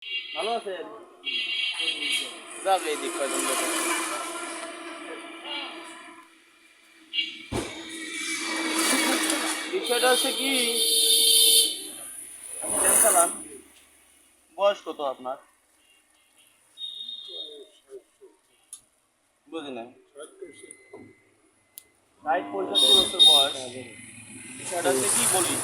ভালো আছেন? যাবে এদিক কয়জন লোক। বিষয়টা হচ্ছে কি, আপনি ট্রেন চালান, বয়স কত আপনার? বুঝি না। 60-65 বছর বয়স। বিষয়টা হচ্ছে কি বলি,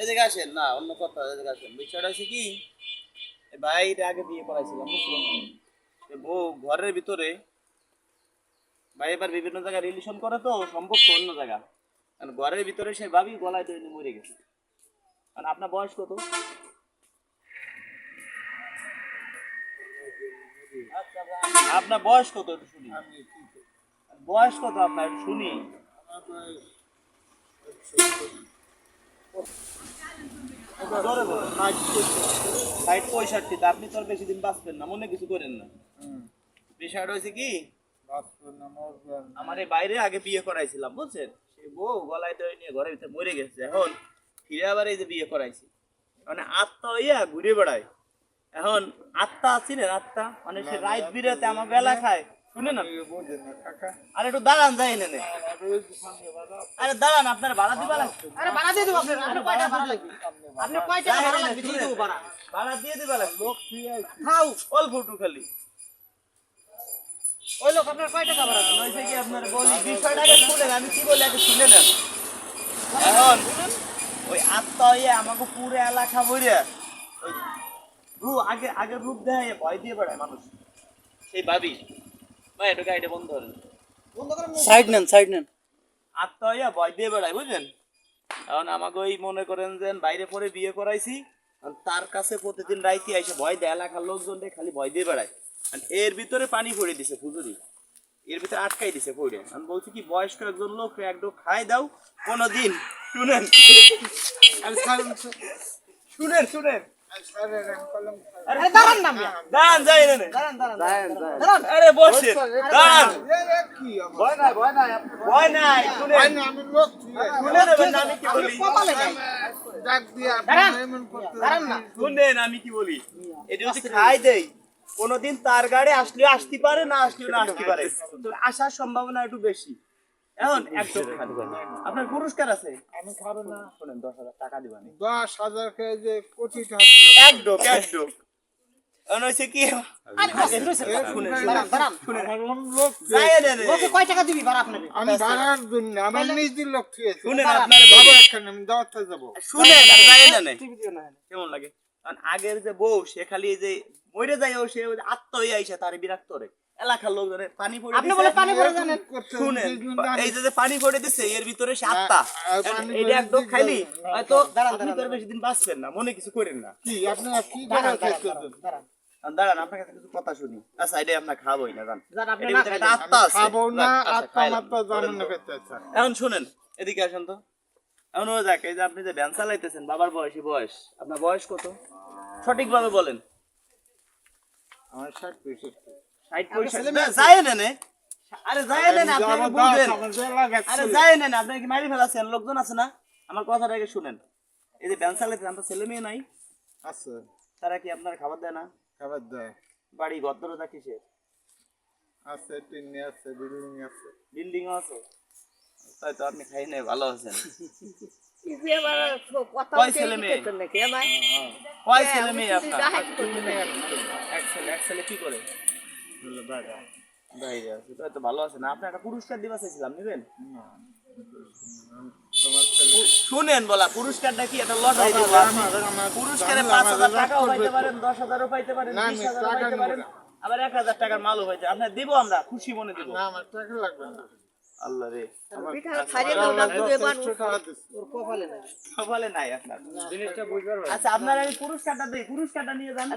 এদিকে আসেন না, অন্য কথা, এদিকে আসেন। বিষয়টা হচ্ছে কি, ভাইয়ের আগে বিয়ে করাইছিলাম বুঝছেন, বউ ঘরের ভিতরে, ভাই এবার বিভিন্ন জায়গায় রিলেশন করে তো সম্পর্ক অন্য জায়গা, কারণ ঘরের ভিতরে সে ভাবি গলায় ধরে মরে গেছে। কারণ আপনার বয়স কত? আপনার বয়স কত একটু শুনি, বয়স কত আপনার একটু শুনি। 60-65, আপনি তো আর বেশি দিন বাঁচবেন না, মনে কিছু করেন না। বিষয়টা হয়েছে কি, আমার এই বাইরে আগে বিয়ে করাইছিলাম বুঝছেন, সে বউ গলায় দড়ি নিয়ে ঘরের ভিতরে মরে গেছে। এখন ফিরে আবার এই যে বিয়ে করাইছি, মানে আত্মা হইয়া ঘুরে বেড়ায়। এখন আত্মা আছিলেন, আত্মা মানে সে রাত বিরাতে আমার বেলা খায়, শুনে না। আরে একটু দাঁড়ান, যাই না। আরে দাঁড়ান, আপনার ভাড়া দিবা লাগবে। আরে ভাড়া দিয়ে দেব আপনার। আপনি কয়টা ভাড়া লাগবে? আপনি কয়টা ভাড়া লাগবে দিয়ে দেব ভাড়া। ভাড়া দিয়ে দিবা লাগবে। লোক ফ্রি আইছি। খাও অল্প একটু খালি। ওই লোক আপনার কয় টাকা ভাড়া দেবে? নইছে কি আপনার বলি, বিষয়টা আগে শুনেন, আমি কি বলি আগে শুনে নেন। এখন ওই আত্মা হইয়া আমাকে পুরো এলাকা ভরে ওই আগে আগে রূপ দেয়, ভয় দিয়ে বেড়ায় মানুষ। সেই ভাবি ভাই একটু গাড়িটা বন্ধ করেন, বন্ধ করেন। সাইড নেন, সাইড নেন। আত্মা হইয়া ভয় দিয়ে বেড়ায় বুঝলেন। এখন আমাকে ওই মনে করেন যে বাইরে পরে বিয়ে করাইছি, আর তার কাছে প্রতিদিন রাইতে এসে ভয় দেয়, এলাকার লোকজন খালি ভয় দিয়ে বেড়ায়। আর এর ভিতরে পানি পড়ে দিছে ফুজুরি, এর ভিতরে আটকাই দিছে পড়ে। আমি বলছি কি, বয়স্ক একজন লোক এক ডোক খাই দাও কোনোদিন, শুনেন শুনেন শুনেন। আরে দাঁড়ান না মিয়া। দাঁড়ান, যাই না দাঁড়ান দাঁড়ান। আরে বসে দাঁড়ান, ভয় নাই ভয় নাই, শুনেন শুনে নেবেন না আমি কি বলি, কপালে নাই। দাঁড়ান না। শুনেন আমি কি বলি। এটা যদি খাই দেই, কোনোদিন তার গাড়ি আসলেও আসতে পারে, না আসলেও না আসতে পারে, তো আসার সম্ভাবনা একটু বেশি। এখন একদম আপনার পুরস্কার আছে, আমি খাবো না। শুনেন 10,000 টাকা দিবেন। 10,000 কে যে কোটি টাকা একদম একদম এখন হয়েছে কি, আরে রইছে। দাঁড়ান। লোক যাই না রে। ওকে কয় টাকা দিবি ভাড়া আপনাকে? আমি ভাড়ার জন্য আমার নিজের লোক থুয়েছি। শুনেন আপনার যাবো এখানে আমি দাওয়াতে যাবো। শুনেন আর যাই না নে। টিভি দিও না। কেমন লাগে, কারণ আগের যে বউ সে খালি এই যে মরে যায়, ও সে আত্মা হয়ে আইসা তার বিরক্ত করে এলাকার লোকজনের পানি পড়ে আপনি দিছে। বলে পানি ভরে জানেন। শুনেন এই যে পানি পড়ে দিছে, এর ভিতরে সে আত্মা, পানি এইটা পড়ে একদম দিছে। খাইলি হয়তো দাঁড়ান, আপনি তো আর বেশি দিন বাঁচবেন না, মনে কিছু করেন না। কি আপনারা কি দাঁড়ান করার দাঁড়ান চেষ্টা দাঁড়ান। দাঁড়ান আপনার কাছে কিছু কথা শুনি। আচ্ছা এটা আপনার খাবোই না, জান যান, আপনি এর না ভিতরে একটা খাইলেন। আত্মা আছে। খাবো না আচ্ছা, আত্মা খাইলাম। মাত্র জানেন না করতে চান। এখন শুনেন, এদিকে আসেন তো। এখন ও যাক, এই যে আপনি যে ভ্যান চালাইতেছেন, বাবার বয়সী বয়স, আপনার বয়স কত সঠিকভাবে বলেন? আমার 60-65 60-65 যায় না নে। আরে যায় না, আপনি আগে বুঝেন। আরে যায় না, আপনি কি মারি ফেলাছেন, লোকজন আছে না। আমার কথাটা আগে শুনেন। এই যে ভ্যান চালাইতেছেন, আপনার ছেলে মেয়ে নাই? আছে তারা কি আপনার খাবার দেয় না? খাবার দেয় বাড়ি ঘর দরজা কিসের? আছে, টিনে আছে, বিল্ডিং আছে। বিল্ডিং আছে? তাই তো আপনি খাই নাই, ভালো আছেন। কয় ছেলে মেয়ে? কয় ছেলে মেয়ে আপনার? এক ছেলে কি করে? বাইরে আছে, তাই তো ভালো আছে না। আপনি একটা পুরস্কার দিবা চাইছিলাম, নিবেন? শুনেন বলা, পুরস্কারটা কি একটা লটারি দিব। পুরস্কারে 5,000 টাকাও পাইতে পারেন, 10,000ও পাইতে পারেন, না, আমি 20,000ও টাকা পাইতে নিব পারেন, না। আবার 1,000 টাকার মালও পাইতে। আপনার দিব, আমরা খুশি মনে দিব। না আমার টাকা লাগবে না। আল্লাহ রে, আমার 10 টাকা দিচ্ছি। ওর কপালে নাই। কপালে নাই আপনার। জিনিসটা বুঝবার পারবেন। আচ্ছা আপনার আমি পুরস্কারটা দিই, পুরস্কারটা নিয়ে যান।